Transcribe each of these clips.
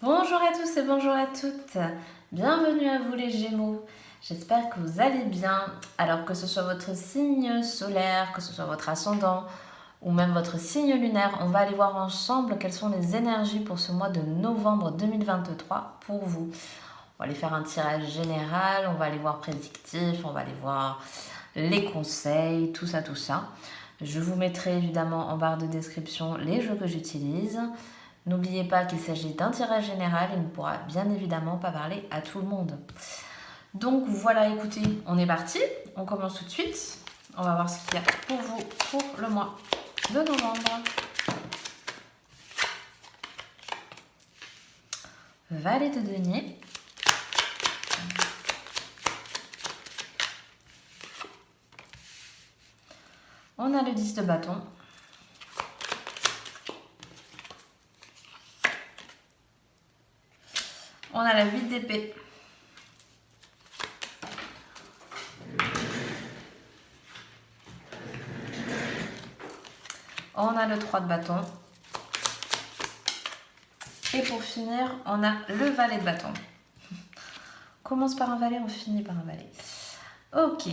Bonjour à tous et bonjour à toutes, bienvenue à vous les Gémeaux, j'espère que vous allez bien, alors que ce soit votre signe solaire, que ce soit votre ascendant ou même votre signe lunaire, on va aller voir ensemble quelles sont les énergies pour ce mois de novembre 2023 pour vous. On va aller faire un tirage général, on va aller voir prédictif, on va aller voir les conseils, tout ça, tout ça. Je vous mettrai évidemment en barre de description les jeux que j'utilise. N'oubliez pas qu'il s'agit d'un tirage général et ne pourra bien évidemment pas parler à tout le monde. Donc voilà, écoutez, on est parti, on commence tout de suite. On va voir ce qu'il y a pour vous pour le mois de novembre. Valet de denier. On a le 10 de bâton. On a la 8 d'épée. On a le 3 de bâton. Et pour finir, on a le valet de bâton. On commence par un valet, on finit par un valet. Ok.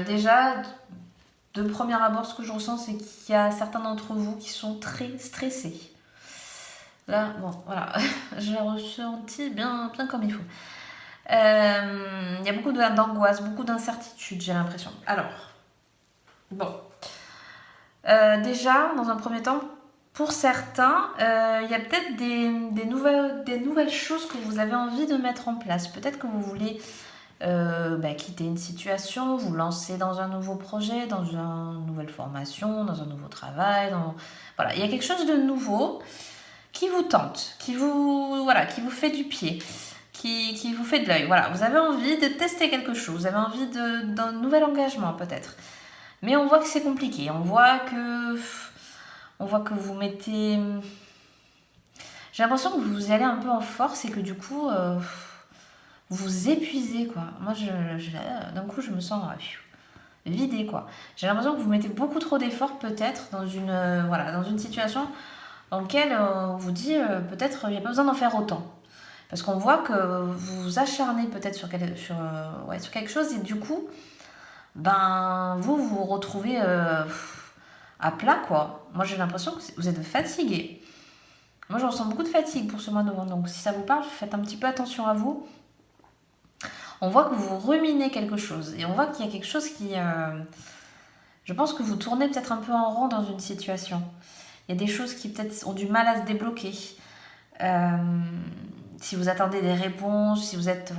Déjà, de premier abord, ce que je ressens, c'est qu'il y a certains d'entre vous qui sont très stressés. Là, bon, voilà, je l'ai ressenti bien comme il faut. Il y a beaucoup d'angoisse, beaucoup d'incertitude, j'ai l'impression. Alors, bon. Déjà, dans un premier temps, pour certains, il y a peut-être des nouvelles choses que vous avez envie de mettre en place. Peut-être que vous voulez quitter une situation, vous lancer dans un nouveau projet, dans une nouvelle formation, dans un nouveau travail. Voilà, il y a quelque chose de nouveau qui vous tente, qui vous fait du pied, qui vous fait de l'œil. Voilà, vous avez envie de tester quelque chose, vous avez envie d'un nouvel engagement peut-être. Mais on voit que c'est compliqué, on voit que vous mettez... J'ai l'impression que vous y allez un peu en force et que du coup, vous vous épuisez, quoi. Moi, d'un coup, je me sens vidée, quoi. J'ai l'impression que vous mettez beaucoup trop d'efforts, peut-être, dans une situation dans laquelle on vous dit, peut-être, il n'y a pas besoin d'en faire autant. Parce qu'on voit que vous vous acharnez peut-être sur quelque chose et du coup, vous vous retrouvez à plat, quoi. Moi, j'ai l'impression que vous êtes fatigué. Moi, je ressens beaucoup de fatigue pour ce mois de novembre. Donc, si ça vous parle, faites un petit peu attention à vous. On voit que vous ruminez quelque chose. Et on voit qu'il y a quelque chose qui... je pense que vous tournez peut-être un peu en rond dans une situation. Il y a des choses qui peut-être ont du mal à se débloquer. Si vous attendez des réponses, si vous êtes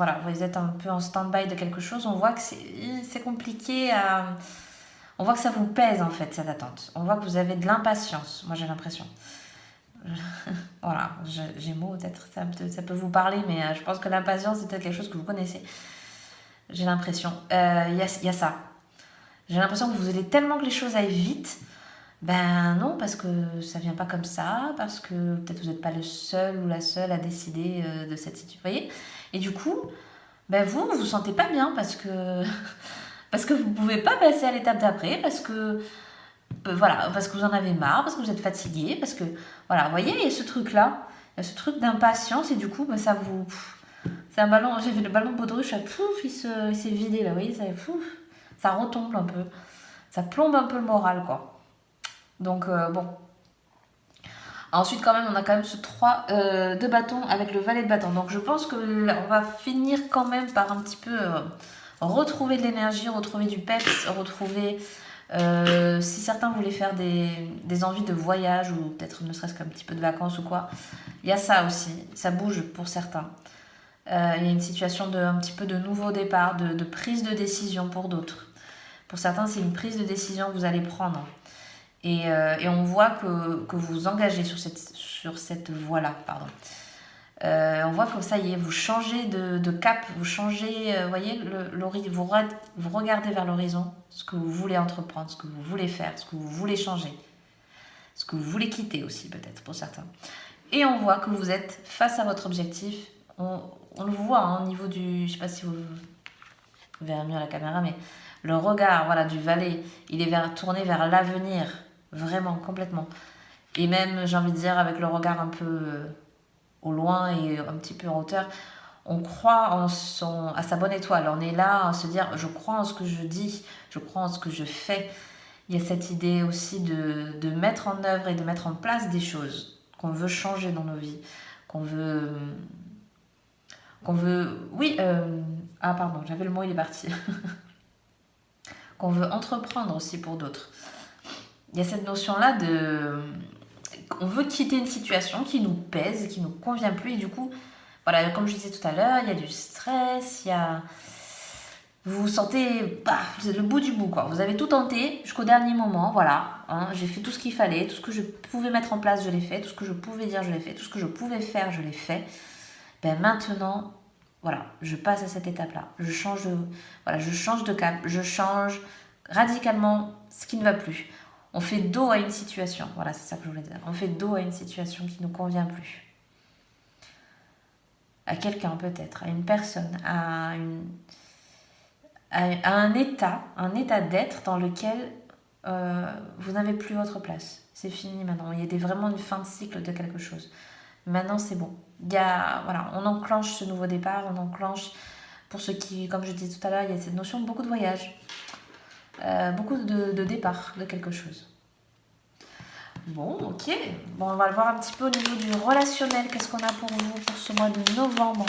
un peu en stand-by de quelque chose, on voit que c'est compliqué à... On voit que ça vous pèse en fait, cette attente. On voit que vous avez de l'impatience, moi j'ai l'impression. Voilà, Gémeaux peut-être, ça peut vous parler, mais je pense que l'impatience c'est peut-être quelque chose que vous connaissez. J'ai l'impression. Il y a ça. J'ai l'impression que vous voulez tellement que les choses aillent vite. Ben non, parce que ça vient pas comme ça, parce que peut-être vous n'êtes pas le seul ou la seule à décider de cette situation. Vous voyez ? Et du coup, vous vous sentez pas bien parce que vous pouvez pas passer à l'étape d'après, parce que vous en avez marre, parce que vous êtes fatigué, parce que voilà, vous voyez, il y a ce truc-là, il y a ce truc d'impatience et du coup, ça vous... C'est un ballon, j'ai vu le ballon de baudruche, il s'est vidé là, vous voyez, ça retombe un peu, ça plombe un peu le moral, quoi. Donc, bon. Ensuite, quand même, on a quand même ce 3 de bâton avec le valet de bâton. Donc, je pense que là, on va finir quand même par un petit peu retrouver de l'énergie, retrouver du peps, retrouver... si certains voulaient faire des envies de voyage ou peut-être ne serait-ce qu'un petit peu de vacances ou quoi, il y a ça aussi, ça bouge pour certains. Il y a une situation un petit peu de nouveau départ, de prise de décision pour d'autres. Pour certains, c'est une prise de décision que vous allez prendre. Et on voit que vous vous engagez sur cette voie-là. On voit que ça y est, vous changez de cap, vous changez, voyez, vous regardez vers l'horizon, ce que vous voulez entreprendre, ce que vous voulez faire, ce que vous voulez changer, ce que vous voulez quitter aussi peut-être pour certains. Et on voit que vous êtes face à votre objectif. On le voit au niveau du... Je ne sais pas si vous verrez mieux à la caméra, mais le regard du valet, il est tourné vers l'avenir. Vraiment, complètement. Et même, j'ai envie de dire, avec le regard un peu au loin et un petit peu en hauteur, on croit à sa bonne étoile. On est là à se dire, je crois en ce que je dis, je crois en ce que je fais. Il y a cette idée aussi de mettre en œuvre et de mettre en place des choses qu'on veut changer dans nos vies, qu'on veut... Oui, ah pardon, j'avais le mot, il est parti. Qu'on veut entreprendre aussi pour d'autres. Il y a cette notion-là de... On veut quitter une situation qui nous pèse, qui ne nous convient plus, et du coup, voilà, comme je disais tout à l'heure, il y a du stress, il y a... Vous vous sentez le bout du bout, quoi. Vous avez tout tenté jusqu'au dernier moment, voilà. Hein, j'ai fait tout ce qu'il fallait, tout ce que je pouvais mettre en place, je l'ai fait, tout ce que je pouvais dire, je l'ai fait, tout ce que je pouvais faire, je l'ai fait. Ben maintenant, voilà, je passe à cette étape-là. Voilà, je change de cap, je change radicalement ce qui ne va plus. On fait dos à une situation, voilà, c'est ça que je voulais dire. On fait dos à une situation qui ne nous convient plus. À quelqu'un peut-être, à une personne, à un état d'être dans lequel vous n'avez plus votre place. C'est fini maintenant. Il y a vraiment une fin de cycle de quelque chose. Maintenant, c'est bon. Voilà, on enclenche ce nouveau départ, on enclenche, pour ceux qui, comme je disais tout à l'heure, il y a cette notion de beaucoup de voyage, beaucoup de départ de quelque chose. Bon, ok. Bon, on va le voir un petit peu au niveau du relationnel. Qu'est-ce qu'on a pour vous pour ce mois de novembre ?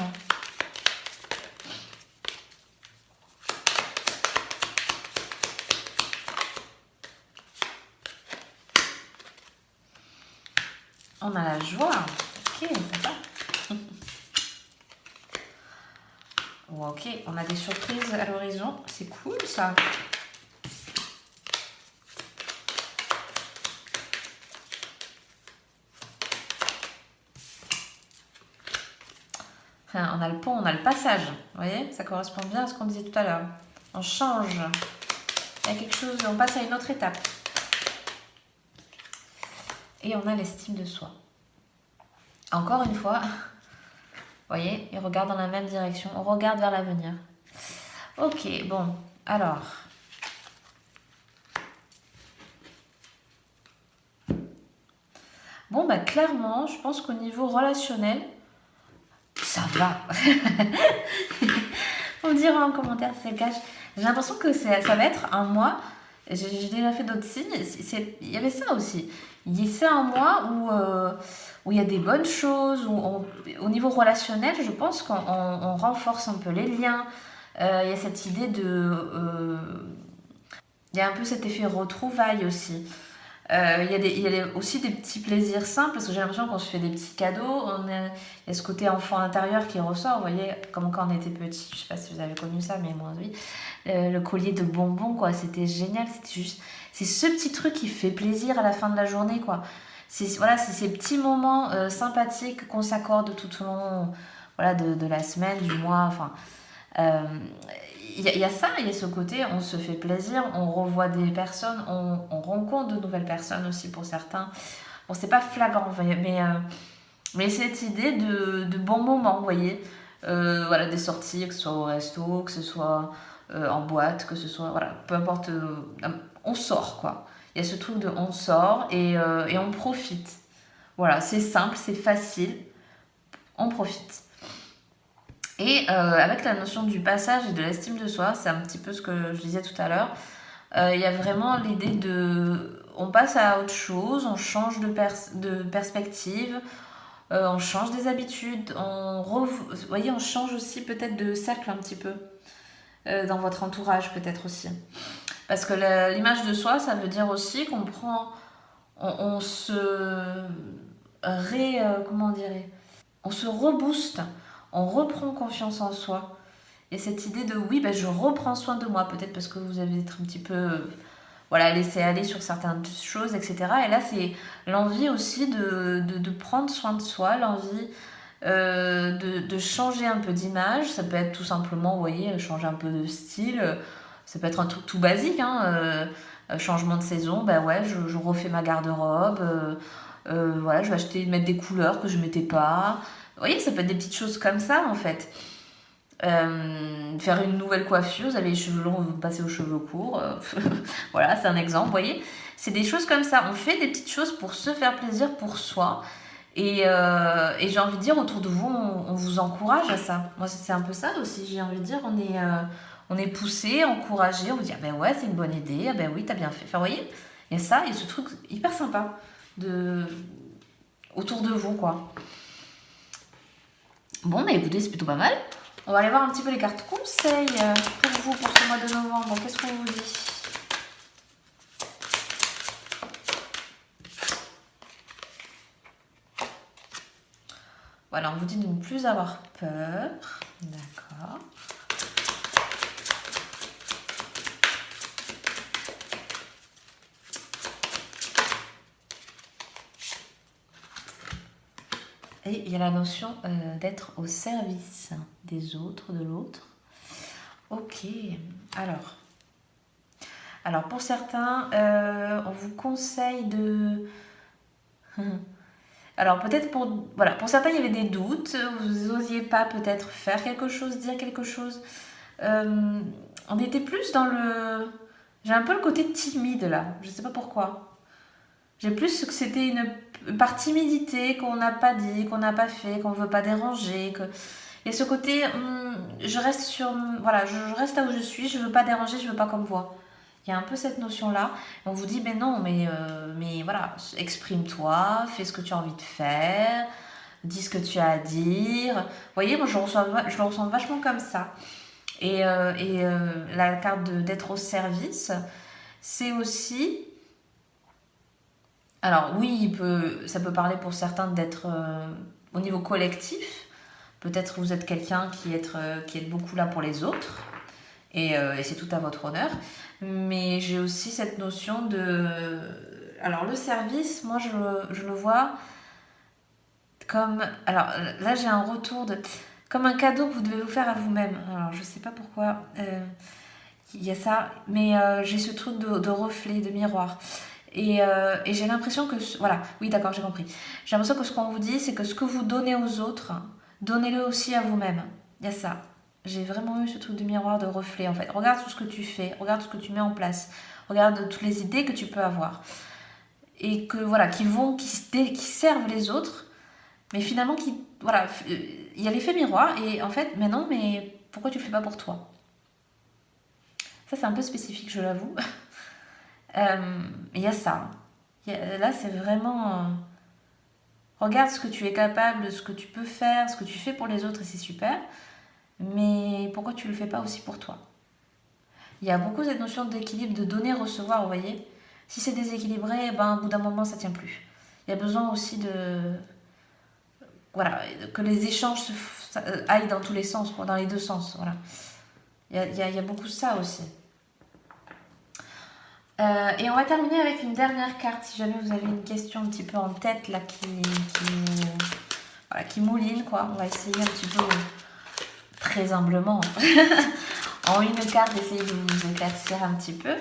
On a la joie. Ok, sympa. Ok, on a des surprises à l'horizon. C'est cool ça. Enfin, on a le pont, on a le passage. Vous voyez, ça correspond bien à ce qu'on disait tout à l'heure. On change. Il y a quelque chose, on passe à une autre étape. Et on a l'estime de soi. Encore une fois, vous voyez, il regarde dans la même direction. On regarde vers l'avenir. Ok, bon, alors. Bon, bah clairement, je pense qu'au niveau relationnel, ça va. On dira en commentaire si c'est le cas. J'ai l'impression que ça va être un mois. J'ai déjà fait d'autres signes. Il y avait ça aussi. Il y a ça un mois où il y a des bonnes choses. Au niveau relationnel, je pense qu'on renforce un peu les liens. Il y a cette idée il y a un peu cet effet retrouvailles aussi. Il y a aussi des petits plaisirs simples parce que j'ai l'impression qu'on se fait des petits cadeaux. Il y a ce côté enfant intérieur qui ressort, vous voyez, comme quand on était petit. Je sais pas si vous avez connu ça, mais moi oui. Le collier de bonbons, quoi, c'était génial. C'est ce petit truc qui fait plaisir à la fin de la journée, quoi. C'est ces petits moments sympathiques qu'on s'accorde tout au long, voilà, de la semaine, du mois, enfin. Il y a ça, il y a ce côté, on se fait plaisir, on revoit des personnes, on rencontre de nouvelles personnes aussi pour certains. Bon, c'est pas flagrant, mais cette idée de bons moments, vous voyez. Voilà, des sorties, que ce soit au resto, que ce soit en boîte, que ce soit, voilà, peu importe, on sort, quoi. Il y a ce truc de on sort et on profite. Voilà, c'est simple, c'est facile, on profite. Et avec la notion du passage et de l'estime de soi, c'est un petit peu ce que je disais tout à l'heure, il y a vraiment l'idée de... On passe à autre chose, on change de perspective, on change des habitudes, vous voyez, on change aussi peut-être de cercle un petit peu, dans votre entourage peut-être aussi. Parce que l'image de soi, ça veut dire aussi qu'on prend... On se... comment dirais, on se rebooste, on reprend confiance en soi. Et cette idée de oui, ben, je reprends soin de moi, peut-être parce que vous avez été un petit peu voilà, laissé aller sur certaines choses, etc. Et là, c'est l'envie aussi de prendre soin de soi, l'envie de changer un peu d'image. Ça peut être tout simplement, vous voyez, changer un peu de style. Ça peut être un truc tout basique, hein, changement de saison, ben ouais, je refais ma garde-robe. Voilà, je vais mettre des couleurs que je mettais pas. Vous voyez, ça peut être des petites choses comme ça en fait. Faire une nouvelle coiffure, vous avez les cheveux longs, vous passez aux cheveux courts. Voilà, c'est un exemple, vous voyez. C'est des choses comme ça. On fait des petites choses pour se faire plaisir pour soi. Et j'ai envie de dire, autour de vous, on vous encourage à ça. Moi, c'est un peu ça aussi. J'ai envie de dire, on est poussé, encouragé. On vous dit, ah ben ouais, c'est une bonne idée. Ah ben oui, t'as bien fait. Enfin, vous voyez, il y a ça, et ce truc hyper sympa autour de vous, quoi. Bon, bah écoutez, c'est plutôt pas mal. On va aller voir un petit peu les cartes conseils pour vous, pour ce mois de novembre. Qu'est-ce qu'on vous dit? Voilà, on vous dit de ne plus avoir peur. D'accord. Et il y a la notion d'être au service des autres, de l'autre. Ok, alors pour certains, on vous conseille de... Alors peut-être pour certains il y avait des doutes, vous n'osiez pas peut-être faire quelque chose, dire quelque chose. On était plus dans le... J'ai un peu le côté timide là, je sais pas pourquoi. J'ai plus que c'était une par timidité qu'on n'a pas dit, qu'on n'a pas fait, qu'on veut pas déranger. Et ce côté, je reste voilà, je reste là où je suis, je veux pas déranger, je veux pas qu'on me voit. Il y a un peu cette notion-là. On vous dit, mais non, mais voilà, exprime-toi, fais ce que tu as envie de faire, dis ce que tu as à dire. Vous voyez, moi je le ressens vachement comme ça. Et la carte d'être au service, c'est aussi... Alors oui, ça peut parler pour certains d'être au niveau collectif. Peut-être vous êtes quelqu'un qui est beaucoup là pour les autres. Et c'est tout à votre honneur. Mais j'ai aussi cette notion de... Alors le service, moi je le vois comme... Alors là j'ai un retour de... Comme un cadeau que vous devez vous faire à vous-même. Alors je sais pas pourquoi il y a ça, mais j'ai ce truc de reflet, de miroir. Et j'ai l'impression que... Voilà, oui d'accord, j'ai compris. J'ai l'impression que ce qu'on vous dit, c'est que ce que vous donnez aux autres, donnez-le aussi à vous-même. Il y a ça. J'ai vraiment eu ce truc de miroir, de reflet en fait. Regarde tout ce que tu fais, regarde ce que tu mets en place, regarde toutes les idées que tu peux avoir. Et que voilà, qui servent les autres, mais finalement voilà, il y a l'effet miroir et en fait, mais non, mais pourquoi tu le fais pas pour toi? Ça c'est un peu spécifique, je l'avoue. Il y a ça. Là c'est vraiment... regarde ce que tu es capable, ce que tu peux faire, ce que tu fais pour les autres et c'est super. Mais pourquoi tu le fais pas aussi pour toi? Il y a beaucoup cette notion d'équilibre, de donner-recevoir, vous voyez. Si c'est déséquilibré, ben, au bout d'un moment, ça tient plus. Il y a besoin aussi voilà, que les échanges aillent dans tous les sens, dans les deux sens. Voilà. Il y a beaucoup de ça aussi. Et on va terminer avec une dernière carte, si jamais vous avez une question un petit peu en tête, là, qui mouline, quoi. On va essayer un petit peu, très humblement, en une carte, d'essayer de vous éclaircir un petit peu.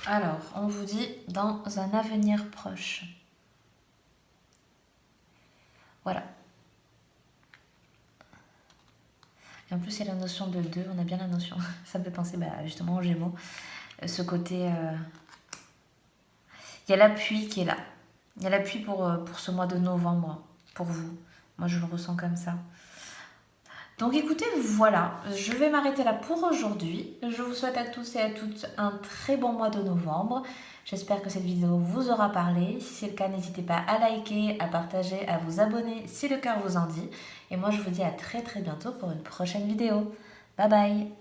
Alors, on vous dit dans un avenir proche. Voilà. Et en plus, il y a la notion de deux, on a bien la notion. Ça me fait penser justement aux Gémeaux. Ce côté... Il y a l'appui qui est là. Il y a l'appui pour ce mois de novembre, pour vous. Moi, je le ressens comme ça. Donc écoutez, voilà, je vais m'arrêter là pour aujourd'hui. Je vous souhaite à tous et à toutes un très bon mois de novembre. J'espère que cette vidéo vous aura parlé. Si c'est le cas, n'hésitez pas à liker, à partager, à vous abonner si le cœur vous en dit. Et moi, je vous dis à très très bientôt pour une prochaine vidéo. Bye bye!